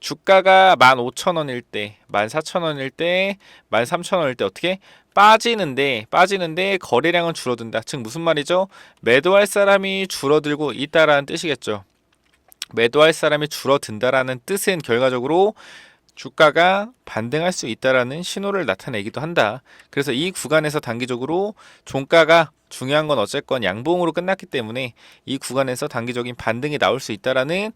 주가가 15,000원일 때, 14,000원일 때, 13,000원일 때 어떻게? 빠지는데 거래량은 줄어든다. 즉 무슨 말이죠? 매도할 사람이 줄어들고 있다라는 뜻이겠죠. 매도할 사람이 줄어든다라는 뜻은 결과적으로 주가가 반등할 수 있다라는 신호를 나타내기도 한다. 그래서 이 구간에서 단기적으로 종가가 중요한 건 어쨌건 양봉으로 끝났기 때문에 이 구간에서 단기적인 반등이 나올 수 있다라는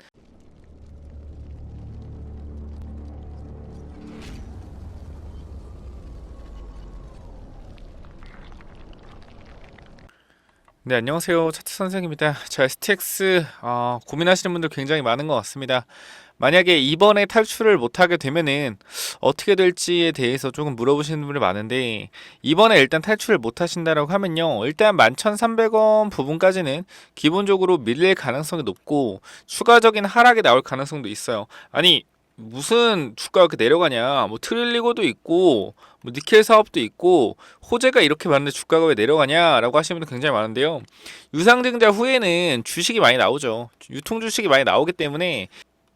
네, 안녕하세요. 차트 선생입니다. 자, STX 고민하시는 분들 굉장히 많은 것 같습니다. 만약에 이번에 탈출을 못하게 되면은 어떻게 될지에 대해서 조금 물어보시는 분들이 많은데, 이번에 일단 탈출을 못하신다라고 하면요, 일단 11,300원 부분까지는 기본적으로 밀릴 가능성이 높고 추가적인 하락이 나올 가능성도 있어요. 아니, 무슨 주가가 이렇게 내려가냐? 뭐 트릴리고도 있고 뭐 니켈 사업도 있고 호재가 이렇게 많은데 주가가 왜 내려가냐라고 하시는 분들 굉장히 많은데요. 유상증자 후에는 주식이 많이 나오죠. 유통 주식이 많이 나오기 때문에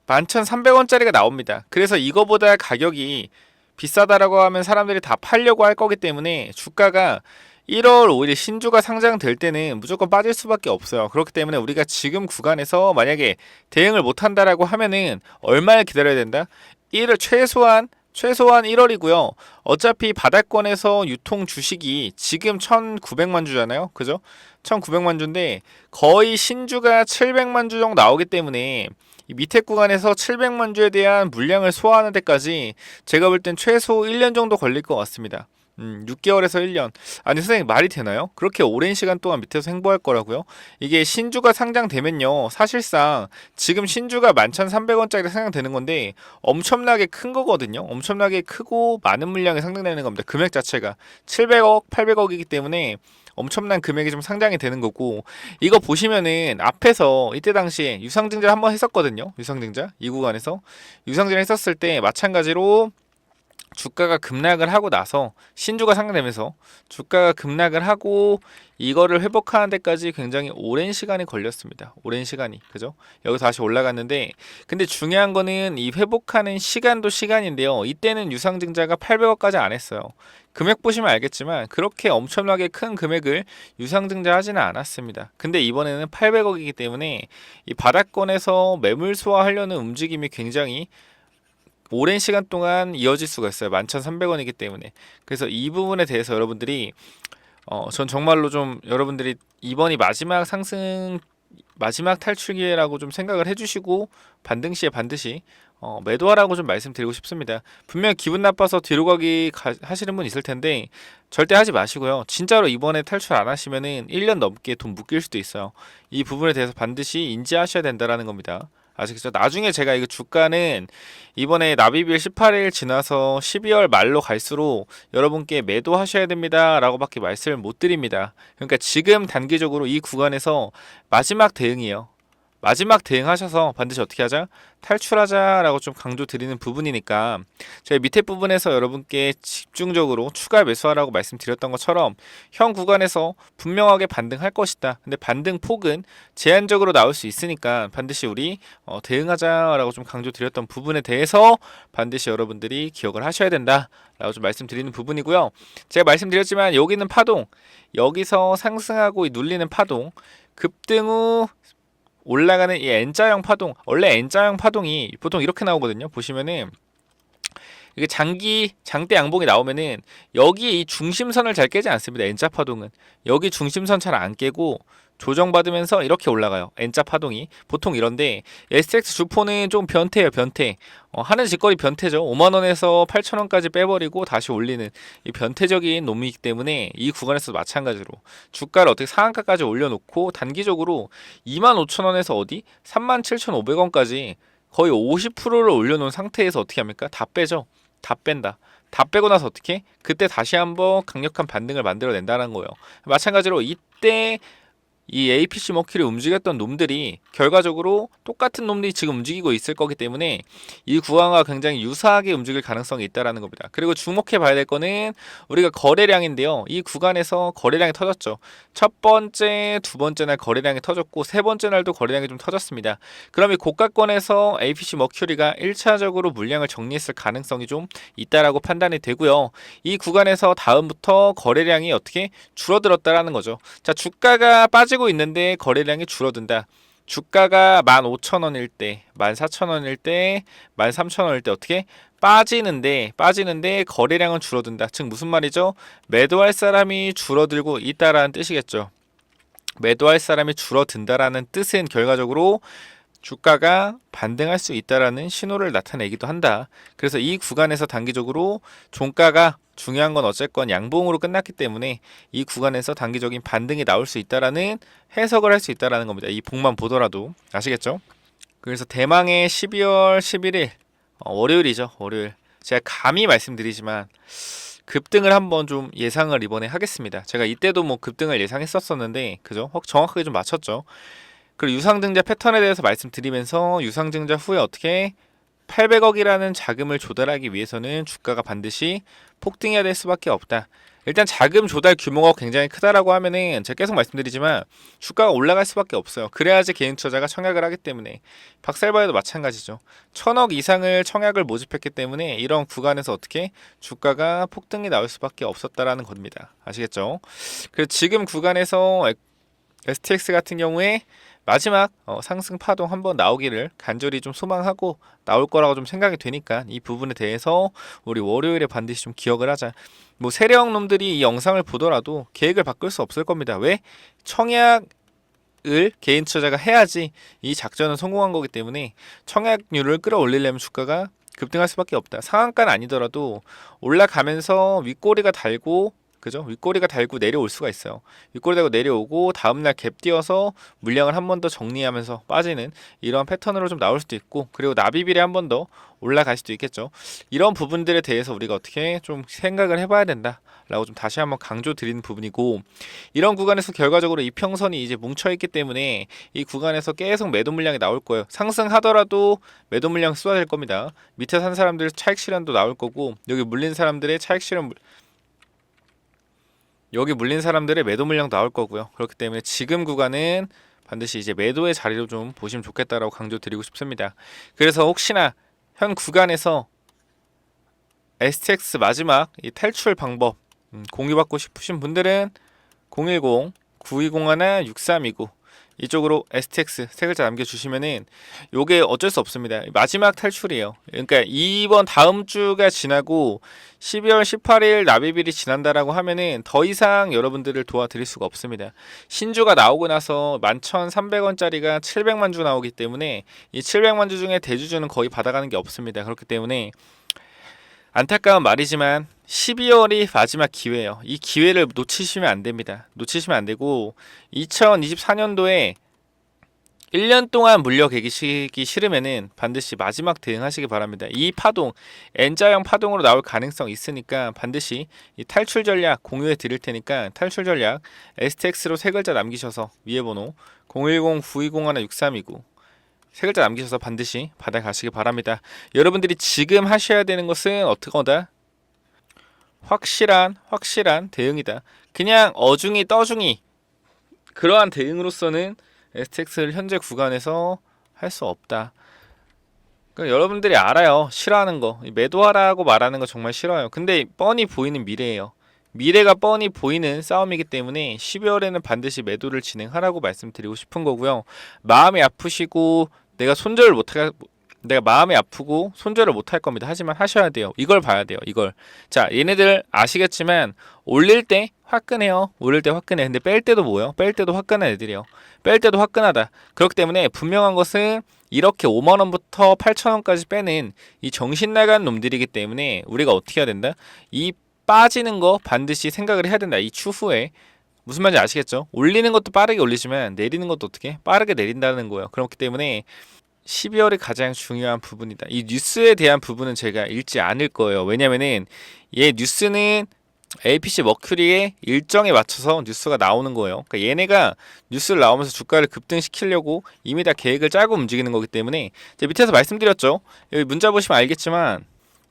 11,300원짜리가 나옵니다. 그래서 이거보다 가격이 비싸다라고 하면 사람들이 다 팔려고 할 거기 때문에 주가가 1월 5일 신주가 상장될 때는 무조건 빠질 수밖에 없어요. 그렇기 때문에 우리가 지금 구간에서 만약에 대응을 못한다라고 하면은 얼마를 기다려야 된다? 1월 최소한 1월이고요. 어차피 바닥권에서 유통 주식이 지금 1,900만 주잖아요. 그죠? 1,900만 주인데 거의 신주가 700만 주 정도 나오기 때문에 이 밑에 구간에서 700만 주에 대한 물량을 소화하는 데까지 제가 볼 땐 최소 1년 정도 걸릴 것 같습니다. 6개월에서 1년. 아니 선생님 말이 되나요? 그렇게 오랜 시간 동안 밑에서 횡보할 거라고요? 이게 신주가 상장되면요, 사실상 지금 신주가 11,300원짜리 상장되는 건데 엄청나게 큰 거거든요. 엄청나게 크고 많은 물량이 상장되는 겁니다. 금액 자체가 700억, 800억이기 때문에 엄청난 금액이 좀 상장이 되는 거고, 이거 보시면은 앞에서 이때 당시에 유상증자 한번 했었거든요. 유상증자 이 구간에서 유상증자 했었을 때 마찬가지로 주가가 급락을 하고 나서 신주가 상장되면서 주가가 급락을 하고 이거를 회복하는 데까지 굉장히 오랜 시간이 걸렸습니다. 오랜 시간이. 그죠? 여기서 다시 올라갔는데, 근데 중요한 거는 이 회복하는 시간도 시간인데요. 이때는 유상증자가 800억까지 안 했어요. 금액 보시면 알겠지만 그렇게 엄청나게 큰 금액을 유상증자 하지는 않았습니다. 근데 이번에는 800억이기 때문에 이 바닥권에서 매물 소화하려는 움직임이 굉장히 오랜 시간 동안 이어질 수가 있어요. 11,300원이기 때문에. 그래서 이 부분에 대해서 여러분들이 전 정말로 좀 여러분들이 이번이 마지막 상승, 마지막 탈출 기회라고 좀 생각을 해주시고 반등 시에 반드시 매도하라고 좀 말씀드리고 싶습니다. 분명 기분 나빠서 뒤로 가기 하시는 분 있을 텐데 절대 하지 마시고요. 진짜로 이번에 탈출 안 하시면은 1년 넘게 돈 묶일 수도 있어요. 이 부분에 대해서 반드시 인지하셔야 된다라는 겁니다. 아시겠죠? 나중에 제가 이거 주가는 이번에 납입일 18일 지나서 12월 말로 갈수록 여러분께 매도하셔야 됩니다 라고 밖에 말씀을 못 드립니다. 그러니까 지금 단기적으로 이 구간에서 마지막 대응이에요. 마지막 대응하셔서 반드시 어떻게 하자? 탈출하자라고 좀 강조 드리는 부분이니까 제가 밑에 부분에서 여러분께 집중적으로 추가 매수하라고 말씀드렸던 것처럼 현 구간에서 분명하게 반등할 것이다. 근데 반등 폭은 제한적으로 나올 수 있으니까 반드시 우리 대응하자라고 좀 강조 드렸던 부분에 대해서 반드시 여러분들이 기억을 하셔야 된다 라고 좀 말씀드리는 부분이고요. 제가 말씀드렸지만 여기는 파동, 여기서 상승하고 눌리는 파동, 급등 후 올라가는 이 N자형 파동, 원래 N자형 파동이 보통 이렇게 나오거든요. 보시면은 이게 장대 양봉이 나오면은 여기 이 중심선을 잘 깨지 않습니다. N자 파동은 여기 중심선 잘 안 깨고 조정받으면서 이렇게 올라가요. N자 파동이 보통 이런데 STX 주포는 좀 변태예요. 변태. 하는 짓거리 변태죠. 5만원에서 8천원까지 빼버리고 다시 올리는 이 변태적인 놈이기 때문에 이 구간에서도 마찬가지로 주가를 어떻게 상한가까지 올려놓고 단기적으로 25,000원에서 어디 37,500원까지 거의 50%를 올려놓은 상태에서 어떻게 합니까? 다 빼죠. 다 뺀다. 다 빼고 나서 어떻게? 그때 다시 한번 강력한 반등을 만들어낸다는 거예요. 마찬가지로 이때 이 APC 머큐리 움직였던 놈들이 결과적으로 똑같은 놈들이 지금 움직이고 있을 거기 때문에 이 구간과 굉장히 유사하게 움직일 가능성이 있다라는 겁니다. 그리고 주목해 봐야 될 거는 우리가 거래량인데요. 이 구간에서 거래량이 터졌죠. 첫 번째, 두 번째 날 거래량이 터졌고 세 번째 날도 거래량이 좀 터졌습니다. 그럼 이 고가권에서 APC 머큐리가 1차적으로 물량을 정리했을 가능성이 좀 있다라고 판단이 되고요. 이 구간에서 다음부터 거래량이 어떻게 줄어들었다라는 거죠. 자, 주가가 빠지고 있는데 거래량이 줄어든다. 주가가 15,000원일 때, 14,000원일 때, 13,000원일 때 어떻게 빠지는데 거래량은 줄어든다. 즉 무슨 말이죠? 매도할 사람이 줄어들고 있다라는 뜻이겠죠. 매도할 사람이 줄어든다라는 뜻은 결과적으로 주가가 반등할 수 있다라는 신호를 나타내기도 한다. 그래서 이 구간에서 단기적으로 종가가 중요한 건 어쨌건 양봉으로 끝났기 때문에 이 구간에서 단기적인 반등이 나올 수 있다라는 해석을 할 수 있다라는 겁니다. 이 봉만 보더라도 아시겠죠? 그래서 대망의 12월 11일 월요일이죠. 월요일. 제가 감히 말씀드리지만 급등을 한번 좀 예상을 이번에 하겠습니다. 제가 이때도 뭐 급등을 예상했었었는데 그죠? 정확하게 좀 맞췄죠. 그리고 유상증자 패턴에 대해서 말씀드리면서 유상증자 후에 어떻게 800억이라는 자금을 조달하기 위해서는 주가가 반드시 폭등해야 될 수밖에 없다. 일단 자금 조달 규모가 굉장히 크다라고 하면은 제가 계속 말씀드리지만 주가가 올라갈 수밖에 없어요. 그래야지 개인 투자자가 청약을 하기 때문에 박살바에도 마찬가지죠. 1000억 이상을 청약을 모집했기 때문에 이런 구간에서 어떻게 주가가 폭등이 나올 수밖에 없었다라는 겁니다. 아시겠죠? 그래서 지금 구간에서 STX 같은 경우에 마지막 상승 파동 한번 나오기를 간절히 좀 소망하고 나올 거라고 좀 생각이 되니까 이 부분에 대해서 우리 월요일에 반드시 좀 기억을 하자. 뭐 세력 놈들이 이 영상을 보더라도 계획을 바꿀 수 없을 겁니다. 왜? 청약을 개인 투자자가 해야지 이 작전은 성공한 거기 때문에 청약률을 끌어올리려면 주가가 급등할 수밖에 없다. 상한가는 아니더라도 올라가면서 윗꼬리가 달고 그죠? 윗꼬리가 달고 내려올 수가 있어요. 윗꼬리 달고 내려오고 다음날 갭 띄어서 물량을 한 번 더 정리하면서 빠지는 이런 패턴으로 좀 나올 수도 있고 그리고 납입일에 한 번 더 올라갈 수도 있겠죠. 이런 부분들에 대해서 우리가 어떻게 좀 생각을 해봐야 된다 라고 좀 다시 한번 강조 드리는 부분이고 이런 구간에서 결과적으로 이평선이 이제 뭉쳐있기 때문에 이 구간에서 계속 매도 물량이 나올 거예요. 상승하더라도 매도 물량 쏟아질 겁니다. 밑에 산 사람들 차익 실현도 나올 거고 여기 물린 사람들의 차익 실현 여기 물린 사람들의 매도 물량 나올 거고요. 그렇기 때문에 지금 구간은 반드시 이제 매도의 자리로 좀 보시면 좋겠다라고 강조드리고 싶습니다. 그래서 혹시나 현 구간에서 STX 마지막 이 탈출 방법 공유받고 싶으신 분들은 010-9201-6329 이쪽으로 STX 세 글자 남겨주시면은 요게 어쩔 수 없습니다. 마지막 탈출이에요. 그러니까 이번 다음 주가 지나고 12월 18일 납입일이 지난다라고 하면은 더 이상 여러분들을 도와드릴 수가 없습니다. 신주가 나오고 나서 11,300원짜리가 700만 주 나오기 때문에 이 700만 주 중에 대주주는 거의 받아가는 게 없습니다. 그렇기 때문에 안타까운 말이지만 12월이 마지막 기회예요. 이 기회를 놓치시면 안 됩니다. 놓치시면 안 되고 2024년도에 1년 동안 물려 계시기 싫으면은 반드시 마지막 대응하시기 바랍니다. 이 파동, N자형 파동으로 나올 가능성이 있으니까 반드시 이 탈출 전략 공유해 드릴 테니까 탈출 전략 STX로 세 글자 남기셔서 위에 번호 010-9201-6329 세 글자 남기셔서 반드시 받아가시기 바랍니다. 여러분들이 지금 하셔야 되는 것은 어떻게 거다? 확실한 대응이다. 그냥 어중이 떠중이 그러한 대응으로서는 STX를 현재 구간에서 할 수 없다. 그러니까 여러분들이 알아요. 싫어하는 거. 매도하라고 말하는 거 정말 싫어요. 근데 뻔히 보이는 미래예요. 미래가 뻔히 보이는 싸움이기 때문에 12월에는 반드시 매도를 진행하라고 말씀드리고 싶은 거고요. 마음이 아프시고 내가 마음이 아프고 손절을 못 할 겁니다. 하지만 하셔야 돼요. 이걸 봐야 돼요. 이걸. 자, 얘네들 아시겠지만 올릴 때 화끈해요. 올릴 때 화끈해. 근데 뺄 때도 뭐예요? 뺄 때도 화끈한 애들이에요. 뺄 때도 화끈하다. 그렇기 때문에 분명한 것은 이렇게 5만 원부터 8천 원까지 빼는 이 정신 나간 놈들이기 때문에 우리가 어떻게 해야 된다? 이 빠지는 거 반드시 생각을 해야 된다. 이 추후에 무슨 말인지 아시겠죠? 올리는 것도 빠르게 올리지만 내리는 것도 어떻게 빠르게 내린다는 거예요. 그렇기 때문에 12월이 가장 중요한 부분이다. 이 뉴스에 대한 부분은 제가 읽지 않을 거예요. 왜냐면은 뉴스는 APC 머큐리의 일정에 맞춰서 뉴스가 나오는 거예요. 그러니까 얘네가 뉴스를 나오면서 주가를 급등시키려고 이미 다 계획을 짜고 움직이는 거기 때문에 이제 밑에서 말씀드렸죠. 여기 문자 보시면 알겠지만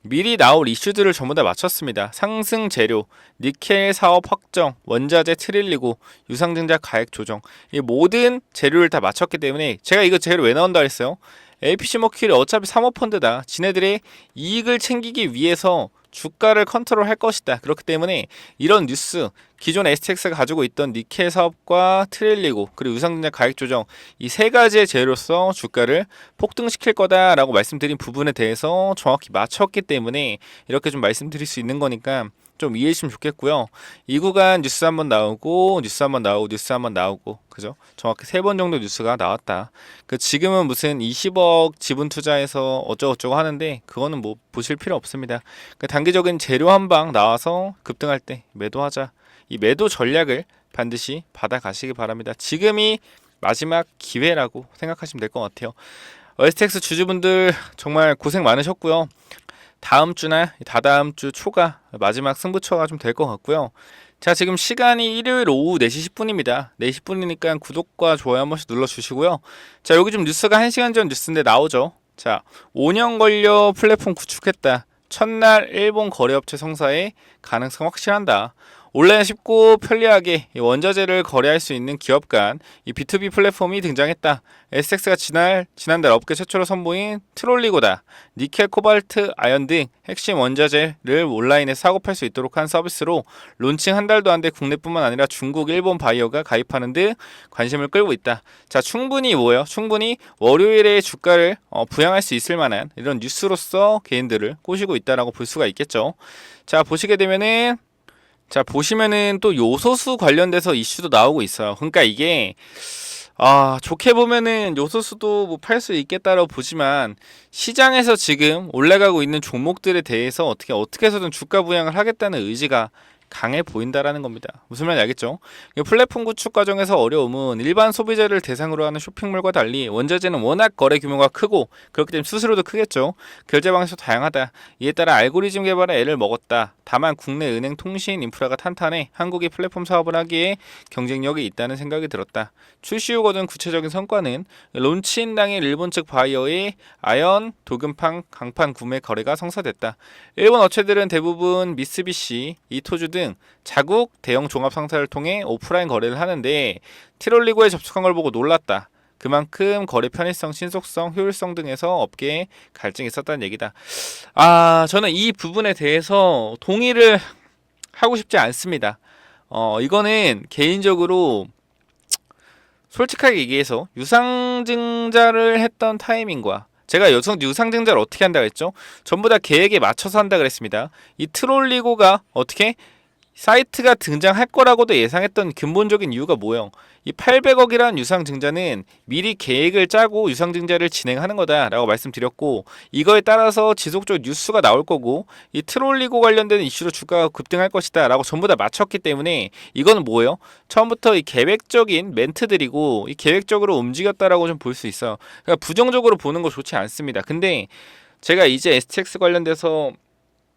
미리 나올 이슈들을 전부 다 맞췄습니다. 상승 재료, 니켈 사업 확정, 원자재 트릴리고, 유상증자 가액 조정. 이 모든 재료를 다 맞췄기 때문에 제가 이거 재료 왜 나온다 했어요? APC 머큐리 어차피 사모펀드다. 지네들의 이익을 챙기기 위해서 주가를 컨트롤할 것이다. 그렇기 때문에 이런 뉴스, 기존 STX가 가지고 있던 니켈 사업과 트릴리고 그리고 유상증자 가액 조정 이 세 가지의 재료로서 주가를 폭등시킬 거다라고 말씀드린 부분에 대해서 정확히 맞췄기 때문에 이렇게 좀 말씀드릴 수 있는 거니까 좀 이해해 주시면 좋겠고요. 이 구간 뉴스 한번 나오고 뉴스 한번 나오고 뉴스 한번 나오고 그죠? 정확히 3번 정도 뉴스가 나왔다. 그 지금은 무슨 20억 지분 투자해서 어쩌고저쩌고 하는데 그거는 뭐 보실 필요 없습니다. 그 단기적인 재료 한 방 나와서 급등할 때 매도하자. 이 매도 전략을 반드시 받아가시기 바랍니다. 지금이 마지막 기회라고 생각하시면 될 것 같아요. STX 주주분들 정말 고생 많으셨고요. 다음 주나 다다음 주 초가 마지막 승부처가 좀 될 것 같고요. 자, 지금 시간이 일요일 오후 4시 10분입니다. 4시 10분이니까 구독과 좋아요 한 번씩 눌러주시고요. 자, 여기 좀 뉴스가 1시간 전 뉴스인데 나오죠. 자, 5년 걸려 플랫폼 구축했다. 첫날 일본 거래업체 성사의 가능성 확실한다. 온라인 쉽고 편리하게 원자재를 거래할 수 있는 기업 간 이 B2B 플랫폼이 등장했다. STX가 지난달 업계 최초로 선보인 트롤리고다. 니켈, 코발트, 아연 등 핵심 원자재를 온라인에 사고 팔 수 있도록 한 서비스로 론칭 한 달도 안 돼 국내뿐만 아니라 중국, 일본 바이어가 가입하는 등 관심을 끌고 있다. 자, 충분히 뭐예요? 충분히 월요일에 주가를 부양할 수 있을 만한 이런 뉴스로서 개인들을 꼬시고 있다라고 볼 수가 있겠죠. 자, 보시면은 또 요소수 관련돼서 이슈도 나오고 있어요. 그러니까 이게 좋게 보면은 요소수도 뭐 팔 수 있겠다라고 보지만 시장에서 지금 올라가고 있는 종목들에 대해서 어떻게 해서든 주가 부양을 하겠다는 의지가 강해 보인다라는 겁니다. 무슨 말인지 알겠죠? 플랫폼 구축 과정에서 어려움은 일반 소비자를 대상으로 하는 쇼핑몰과 달리 원자재는 워낙 거래 규모가 크고 그렇기 때문에 수수료도 크겠죠. 결제 방식도 다양하다. 이에 따라 알고리즘 개발에 애를 먹었다. 다만 국내 은행 통신 인프라가 탄탄해 한국이 플랫폼 사업을 하기에 경쟁력이 있다는 생각이 들었다. 출시 후 거둔 구체적인 성과는 론치인 당일 일본 측 바이어의 아연, 도금판, 강판 구매 거래가 성사됐다. 일본 업체들은 대부분 미쓰비시, 이토주 등 자국 대형 종합 상사를 통해 오프라인 거래를 하는데 티롤리고에 접촉한 걸 보고 놀랐다. 그만큼 거래 편의성, 신속성, 효율성 등에서 업계에 갈증이 있었다는 얘기다. 저는 이 부분에 대해서 동의를 하고 싶지 않습니다. 이거는 개인적으로 솔직하게 얘기해서 유상증자를 했던 타이밍과 제가 유상증자를 어떻게 한다고 했죠? 전부 다 계획에 맞춰서 한다 그랬습니다. 이 트롤리고가 어떻게 사이트가 등장할 거라고도 예상했던 근본적인 이유가 뭐예요? 이 800억이라는 유상증자는 미리 계획을 짜고 유상증자를 진행하는 거다라고 말씀드렸고 이거에 따라서 지속적으로 뉴스가 나올 거고 이 트롤리고 관련된 이슈로 주가가 급등할 것이다 라고 전부 다 맞췄기 때문에 이거는 뭐예요? 처음부터 이 계획적인 멘트들이고 이 계획적으로 움직였다라고 좀 볼 수 있어요. 그러니까 부정적으로 보는 거 좋지 않습니다. 근데 제가 이제 STX 관련돼서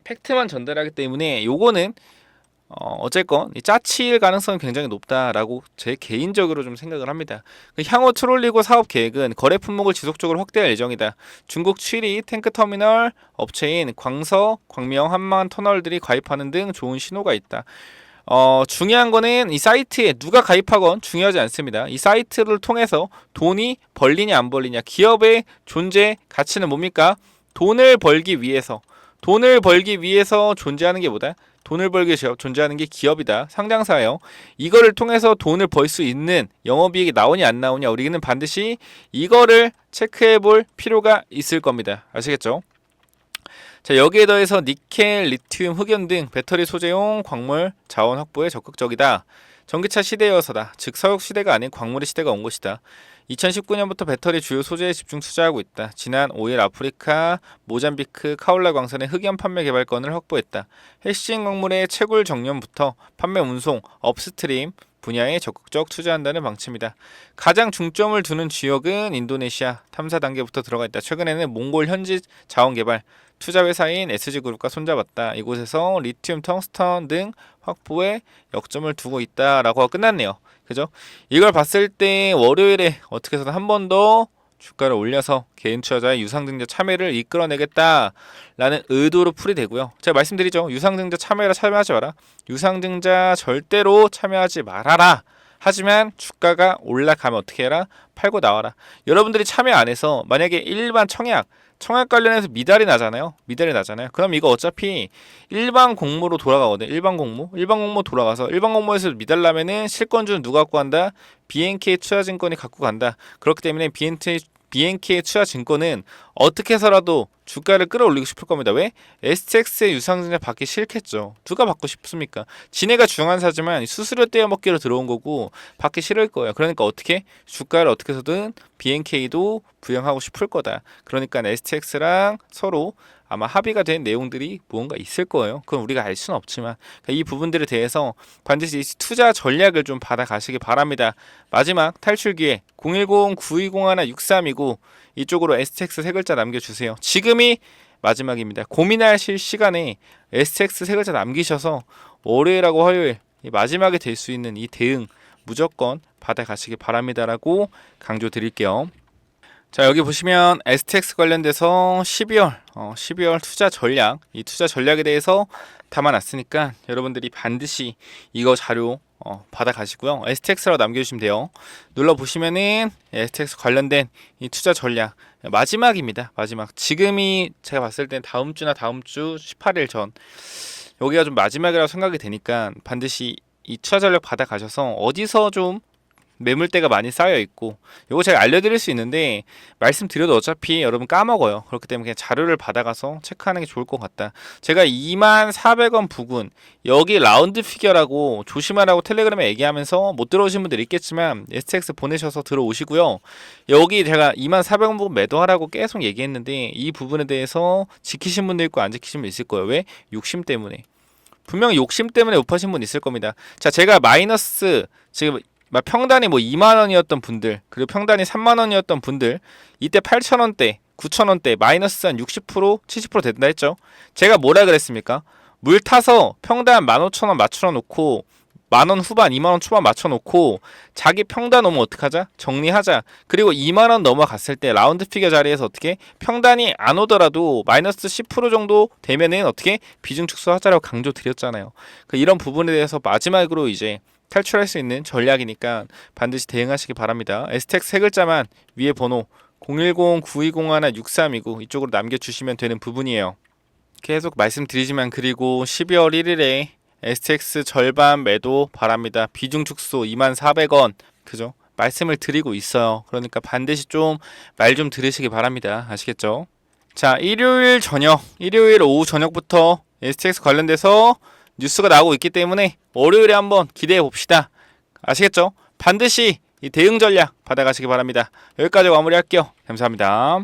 팩트만 전달하기 때문에 요거는 어쨌건 이 짜칠 가능성이 굉장히 높다라고 제 개인적으로 좀 생각을 합니다. 향후 트롤리고 사업 계획은 거래 품목을 지속적으로 확대할 예정이다. 중국 취리 탱크터미널 업체인 광서, 광명, 한만 터널들이 가입하는 등 좋은 신호가 있다. 중요한 거는 이 사이트에 누가 가입하건 중요하지 않습니다. 이 사이트를 통해서 돈이 벌리냐 안 벌리냐. 기업의 존재 가치는 뭡니까? 돈을 벌기 위해서 존재하는 게 뭐다? 돈을 벌기 위해서 존재하는 게 기업이다. 상장사예요. 이거를 통해서 돈을 벌 수 있는 영업이익이 나오냐 안 나오냐 우리는 반드시 이거를 체크해 볼 필요가 있을 겁니다. 아시겠죠? 자, 여기에 더해서 니켈, 리튬, 흑연 등 배터리 소재용 광물 자원 확보에 적극적이다. 전기차 시대여서다. 즉 서역 시대가 아닌 광물의 시대가 온 것이다. 2019년부터 배터리 주요 소재에 집중 투자하고 있다. 지난 5일 아프리카, 모잠비크, 카올라 광산의 흑연 판매 개발권을 확보했다. 핵심 광물의 채굴 정년부터 판매 운송, 업스트림 분야에 적극적 투자한다는 방침이다. 가장 중점을 두는 지역은 인도네시아 탐사 단계부터 들어가 있다. 최근에는 몽골 현지 자원 개발, 투자 회사인 SG그룹과 손잡았다. 이곳에서 리튬, 텅스턴 등 확보에 역점을 두고 있다라고 끝났네요. 그죠? 이걸 봤을 때 월요일에 어떻게 해서든 한 번 더 주가를 올려서 개인 투자자의 유상증자 참여를 이끌어내겠다라는 의도로 풀이되고요. 제가 말씀드리죠. 유상증자 참여하지 마라. 유상증자 절대로 참여하지 말아라. 하지만 주가가 올라가면 어떻게 해라? 팔고 나와라. 여러분들이 참여 안 해서 만약에 일반 청약 관련해서 미달이 나잖아요. 그럼 이거 어차피 일반 공모로 돌아가거든. 일반 공모 돌아가서 일반 공모에서 미달 나면은 실권주는 누가 갖고 간다? BNK 투자증권이 갖고 간다. 그렇기 때문에 BNK의 투자증권은 어떻게 해서라도 주가를 끌어올리고 싶을 겁니다. 왜? STX의 유상증자 받기 싫겠죠. 누가 받고 싶습니까? 지네가 중환사지만 수수료 떼어먹기로 들어온 거고 받기 싫을 거예요. 그러니까 어떻게? 주가를 어떻게 해서든 BNK도 부양하고 싶을 거다. 그러니까 STX랑 서로 아마 합의가 된 내용들이 무언가 있을 거예요. 그건 우리가 알 수는 없지만 그러니까 이 부분들에 대해서 반드시 투자 전략을 좀 받아가시기 바랍니다. 마지막 탈출 기회 010-9201-6329 이쪽으로 STX 세 글자 남겨주세요. 지금이 마지막입니다. 고민하실 시간에 STX 세 글자 남기셔서 월요일하고 화요일 마지막에 될 수 있는 이 대응 무조건 받아가시기 바랍니다라고 강조 드릴게요. 자, 여기 보시면 STX 관련돼서 12월 투자 전략, 이 투자 전략에 대해서 담아놨으니까 여러분들이 반드시 이거 자료 받아가시고요. STX라고 남겨주시면 돼요. 눌러보시면은 STX 관련된 이 투자 전략 마지막입니다. 마지막. 지금이 제가 봤을 땐 다음 주나 다음 주 18일 전 여기가 좀 마지막이라고 생각이 되니까 반드시 이 투자 전략 받아가셔서 어디서 좀 매물대가 많이 쌓여 있고 이거 제가 알려드릴 수 있는데 말씀드려도 어차피 여러분 까먹어요. 그렇기 때문에 그냥 자료를 받아가서 체크하는 게 좋을 것 같다. 제가 24,400원 부근 여기 라운드 피겨라고 조심하라고 텔레그램에 얘기하면서 못 들어오신 분들 있겠지만 STX 보내셔서 들어오시고요. 여기 제가 24,400원 부근 매도하라고 계속 얘기했는데 이 부분에 대해서 지키신 분도 있고 안 지키신 분 있을 거예요. 왜? 욕심 때문에. 분명히 욕심 때문에 못 파신 분 있을 겁니다. 자, 제가 마이너스 지금 평단이 2만원이었던 분들 그리고 평단이 3만원이었던 분들 이때 8,000원대 9,000원대 마이너스 한 60% 70% 된다 했죠. 제가 뭐라 그랬습니까? 물 타서 평단 15,000원 맞춰 놓고 만원 후반 2만원 초반 맞춰 놓고 자기 평단 오면 어떡하자? 정리하자. 그리고 2만원 넘어갔을 때 라운드 피겨 자리에서 어떻게 평단이 안 오더라도 마이너스 10% 정도 되면은 어떻게 비중 축소하자라고 강조 드렸잖아요. 이런 부분에 대해서 마지막으로 이제 탈출할 수 있는 전략이니까 반드시 대응하시기 바랍니다. STX 세 글자만 위에 번호 010-9201-6329 이쪽으로 남겨주시면 되는 부분이에요. 계속 말씀드리지만 그리고 12월 1일에 STX 절반 매도 바랍니다. 비중 축소 24,400원 그죠? 말씀을 드리고 있어요. 그러니까 반드시 좀 말 좀 들으시기 바랍니다. 아시겠죠? 자, 일요일 오후 저녁부터 STX 관련돼서 뉴스가 나오고 있기 때문에 월요일에 한번 기대해 봅시다. 아시겠죠? 반드시 이 대응 전략 받아가시기 바랍니다. 여기까지 마무리할게요. 감사합니다.